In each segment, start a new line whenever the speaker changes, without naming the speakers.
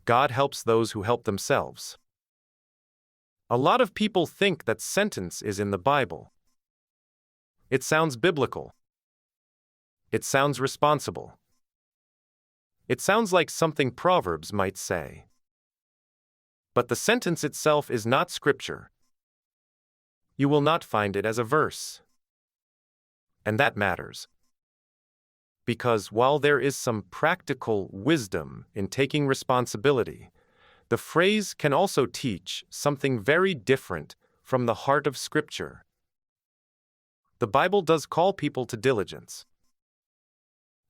God helps those who help themselves. A lot of people think that sentence is in the Bible. It sounds biblical. It sounds responsible. It sounds like something Proverbs might say. But the sentence itself is not scripture. You will not find it as a verse. And that matters. Because while there is some practical wisdom in taking responsibility, the phrase can also teach something very different from the heart of Scripture. The Bible does call people to diligence.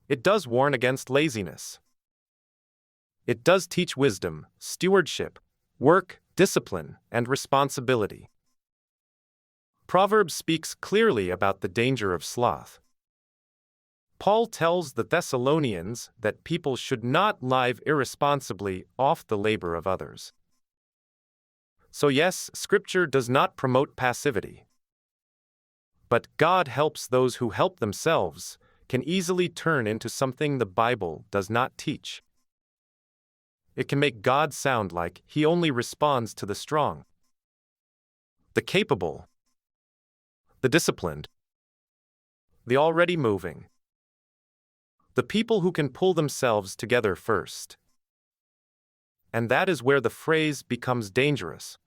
It does warn against laziness. It does teach wisdom, stewardship, work, discipline, and responsibility. Proverbs speaks clearly about the danger of sloth. Paul tells the Thessalonians that people should not live irresponsibly off the labor of others. So yes, Scripture does not promote passivity. But God helps those who help themselves can easily turn into something the Bible does not teach. It can make God sound like He only responds to the strong, the capable, the disciplined, the already moving, the people who can pull themselves together first. And that is where the phrase becomes dangerous.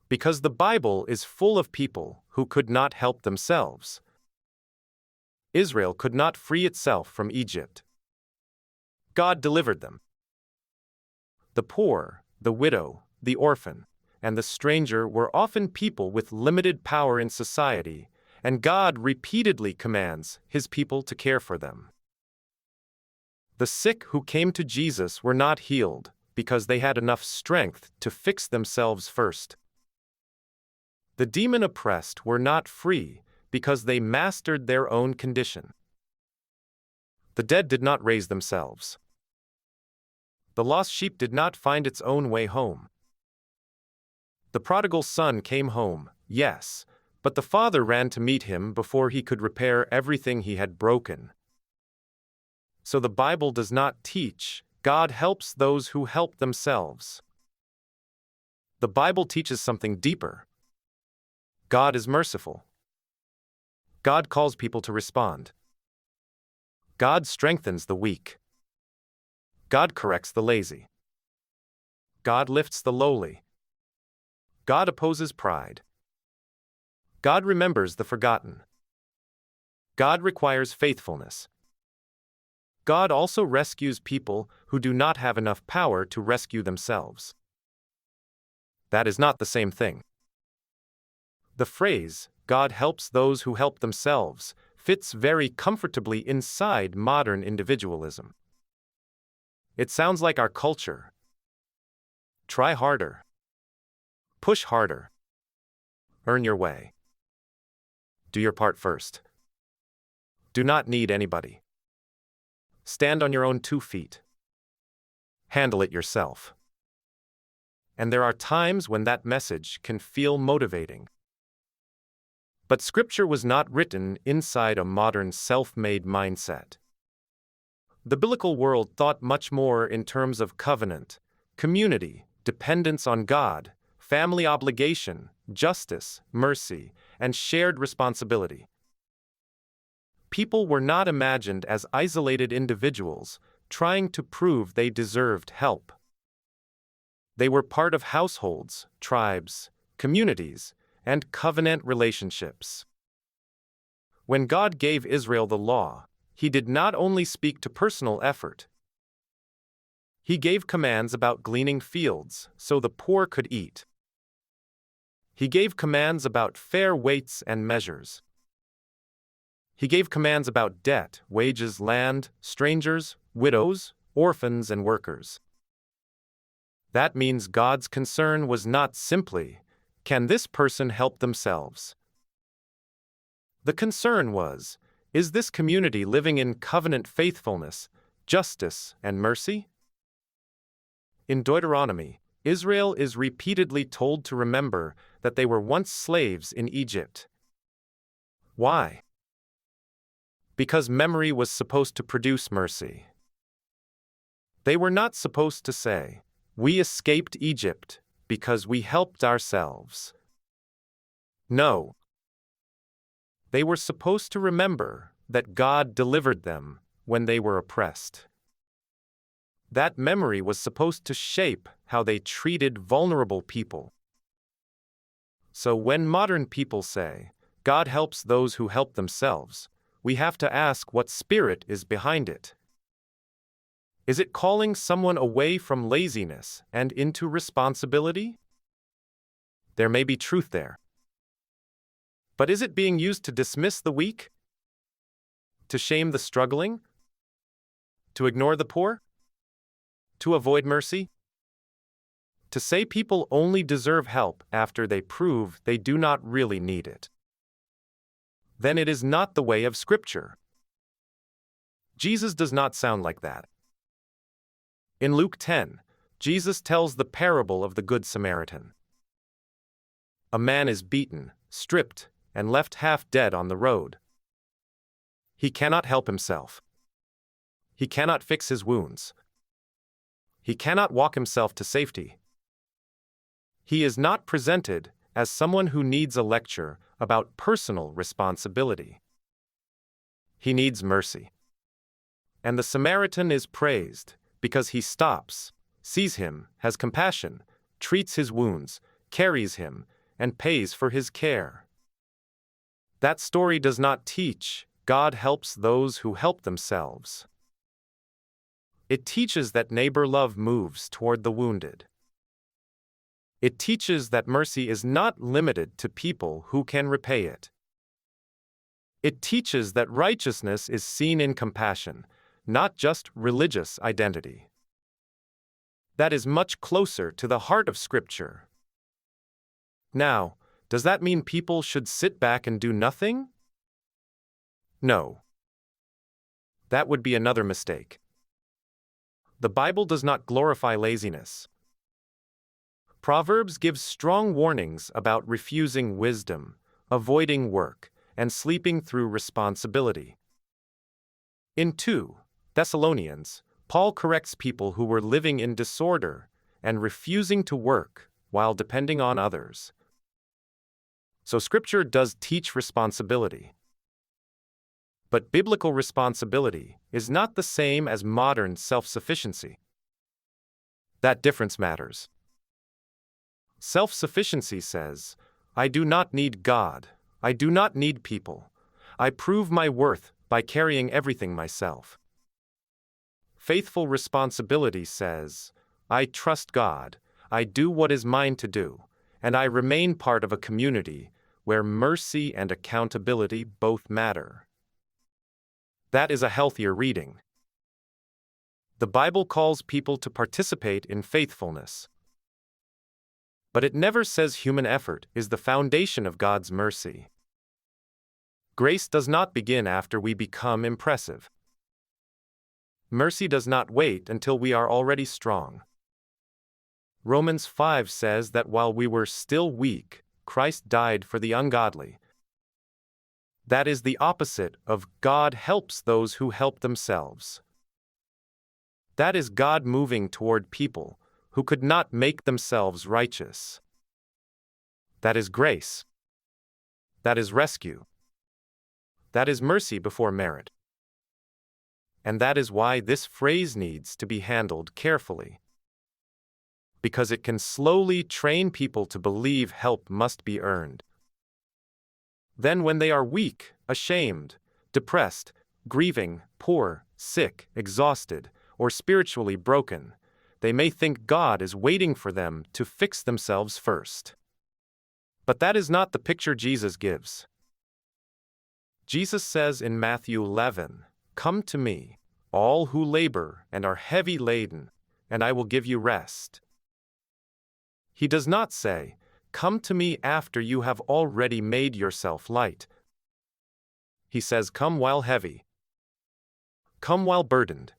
Because the Bible is full of people who could not help themselves. Israel could not free itself from Egypt. God delivered them. The poor, the widow, the orphan, and the stranger were often people with limited power in society, and God repeatedly commands His people to care for them. The sick who came to Jesus were not healed because they had enough strength to fix themselves first. The demon-oppressed were not free because they mastered their own condition. The dead did not raise themselves. The lost sheep did not find its own way home. The prodigal son came home, yes, but the father ran to meet him before he could repair everything he had broken. So the Bible does not teach God helps those who help themselves. The Bible teaches something deeper. God is merciful. God calls people to respond. God strengthens the weak. God corrects the lazy. God lifts the lowly. God opposes pride. God remembers the forgotten. God requires faithfulness. God also rescues people who do not have enough power to rescue themselves. That is not the same thing. The phrase, God helps those who help themselves, fits very comfortably inside modern individualism. It sounds like our culture. Try harder. Push harder. Earn your way. Do your part first. Do not need anybody. Stand on your own 2 feet. Handle it yourself. And there are times when that message can feel motivating. But Scripture was not written inside a modern self-made mindset. The biblical world thought much more in terms of covenant, community, dependence on God, family obligation, justice, mercy, and shared responsibility. People were not imagined as isolated individuals trying to prove they deserved help. They were part of households, tribes, communities, and covenant relationships. When God gave Israel the law, He did not only speak to personal effort. He gave commands about gleaning fields so the poor could eat. He gave commands about fair weights and measures. He gave commands about debt, wages, land, strangers, widows, orphans, and workers. That means God's concern was not simply, can this person help themselves? The concern was, is this community living in covenant faithfulness, justice, and mercy? In Deuteronomy, Israel is repeatedly told to remember that they were once slaves in Egypt. Why? Because memory was supposed to produce mercy. They were not supposed to say, "We escaped Egypt because we helped ourselves." No. They were supposed to remember that God delivered them when they were oppressed. That memory was supposed to shape how they treated vulnerable people. So when modern people say, "God helps those who help themselves," we have to ask what spirit is behind it. Is it calling someone away from laziness and into responsibility? There may be truth there. But is it being used to dismiss the weak? To shame the struggling? To ignore the poor? To avoid mercy? To say people only deserve help after they prove they do not really need it? Then it is not the way of Scripture. Jesus does not sound like that. In Luke 10, Jesus tells the parable of the Good Samaritan. A man is beaten, stripped, and left half dead on the road. He cannot help himself. He cannot fix his wounds. He cannot walk himself to safety. He is not presented as someone who needs a lecture about personal responsibility. He needs mercy. And the Samaritan is praised because he stops, sees him, has compassion, treats his wounds, carries him, and pays for his care. That story does not teach God helps those who help themselves. It teaches that neighbor love moves toward the wounded. It teaches that mercy is not limited to people who can repay it. It teaches that righteousness is seen in compassion, not just religious identity. That is much closer to the heart of Scripture. Now, does that mean people should sit back and do nothing? No. That would be another mistake. The Bible does not glorify laziness. Proverbs gives strong warnings about refusing wisdom, avoiding work, and sleeping through responsibility. In 2 Thessalonians, Paul corrects people who were living in disorder and refusing to work while depending on others. So Scripture does teach responsibility. But biblical responsibility is not the same as modern self-sufficiency. That difference matters. Self-sufficiency says, "I do not need God. I do not need people. I prove my worth by carrying everything myself." Faithful responsibility says, "I trust God. I do what is mine to do, and I remain part of a community where mercy and accountability both matter." That is a healthier reading. The Bible calls people to participate in faithfulness. But it never says human effort is the foundation of God's mercy. Grace does not begin after we become impressive. Mercy does not wait until we are already strong. Romans 5 says that while we were still weak, Christ died for the ungodly. That is the opposite of God helps those who help themselves. That is God moving toward people who could not make themselves righteous. That is grace. That is rescue. That is mercy before merit. And that is why this phrase needs to be handled carefully. Because it can slowly train people to believe help must be earned. Then when they are weak, ashamed, depressed, grieving, poor, sick, exhausted, or spiritually broken, they may think God is waiting for them to fix themselves first. But that is not the picture Jesus gives. Jesus says in Matthew 11, "Come to me, all who labor and are heavy laden, and I will give you rest." He does not say, "Come to me after you have already made yourself light." He says, "Come while heavy. Come while burdened.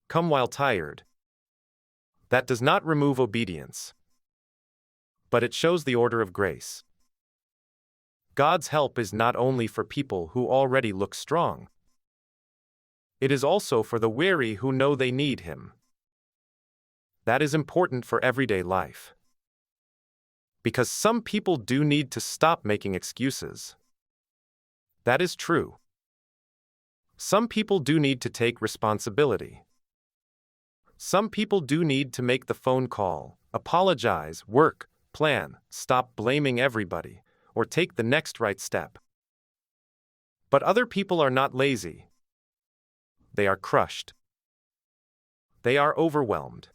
Come while tired." That does not remove obedience, but it shows the order of grace. God's help is not only for people who already look strong. It is also for the weary who know they need Him. That is important for everyday life. Because some people do need to stop making excuses. That is true. Some people do need to take responsibility. Some people do need to make the phone call, apologize, work, plan, stop blaming everybody, or take the next right step. But other people are not lazy. They are crushed. They are overwhelmed.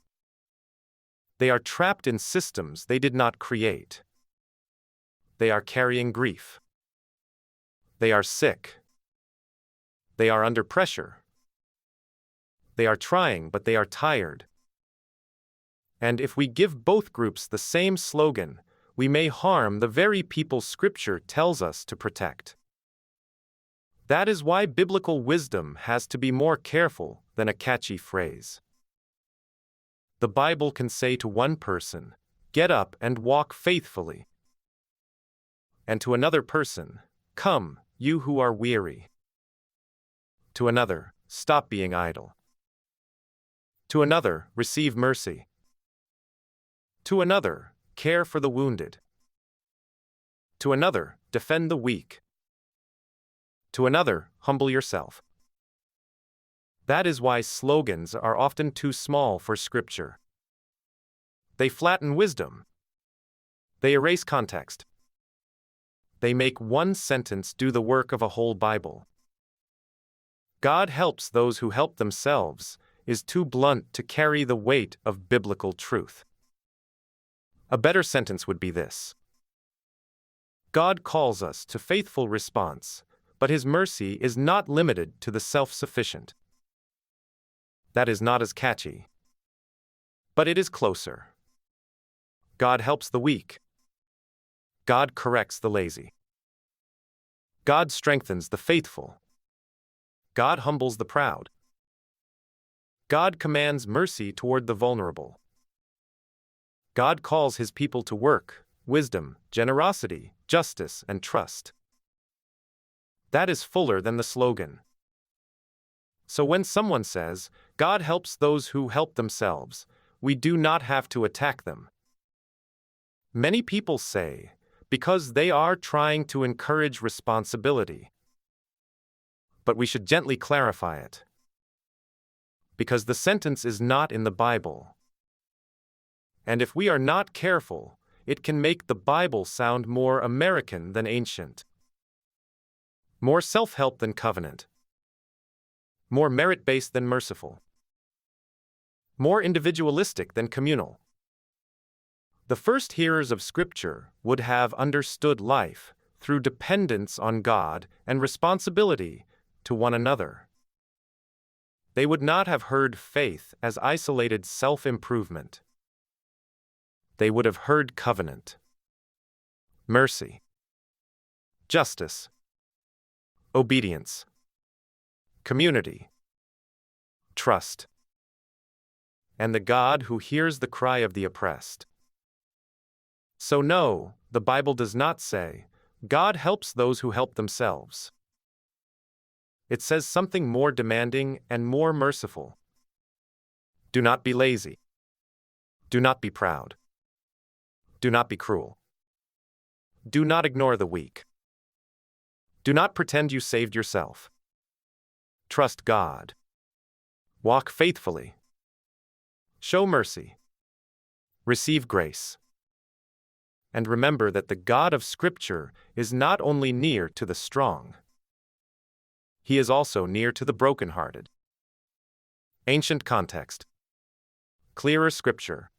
They are trapped in systems they did not create. They are carrying grief. They are sick. They are under pressure. They are trying, but they are tired. And if we give both groups the same slogan, we may harm the very people Scripture tells us to protect. That is why biblical wisdom has to be more careful than a catchy phrase. The Bible can say to one person, "Get up and walk faithfully," and to another person, "Come, you who are weary." To another, "Stop being idle." To another, "Receive mercy." To another, "Care for the wounded." To another, "Defend the weak." To another, "Humble yourself." That is why slogans are often too small for Scripture. They flatten wisdom. They erase context. They make one sentence do the work of a whole Bible. "God helps those who help themselves" is too blunt to carry the weight of biblical truth. A better sentence would be this: God calls us to faithful response, but His mercy is not limited to the self-sufficient. That is not as catchy. But it is closer. God helps the weak. God corrects the lazy. God strengthens the faithful. God humbles the proud. God commands mercy toward the vulnerable. God calls His people to work, wisdom, generosity, justice, and trust. That is fuller than the slogan. So when someone says, "God helps those who help themselves," we do not have to attack them. Many people say, because they are trying to encourage responsibility. But we should gently clarify it. Because the sentence is not in the Bible. And if we are not careful, it can make the Bible sound more American than ancient. More self-help than covenant. More merit-based than merciful. More individualistic than communal. The first hearers of Scripture would have understood life through dependence on God and responsibility to one another. They would not have heard faith as isolated self-improvement. They would have heard covenant, mercy, justice, obedience, community, trust, and the God who hears the cry of the oppressed. So no, the Bible does not say, "God helps those who help themselves." It says something more demanding and more merciful. Do not be lazy. Do not be proud. Do not be cruel. Do not ignore the weak. Do not pretend you saved yourself. Trust God. Walk faithfully. Show mercy. Receive grace. And remember that the God of Scripture is not only near to the strong. He is also near to the brokenhearted. Ancient context. Clearer Scripture.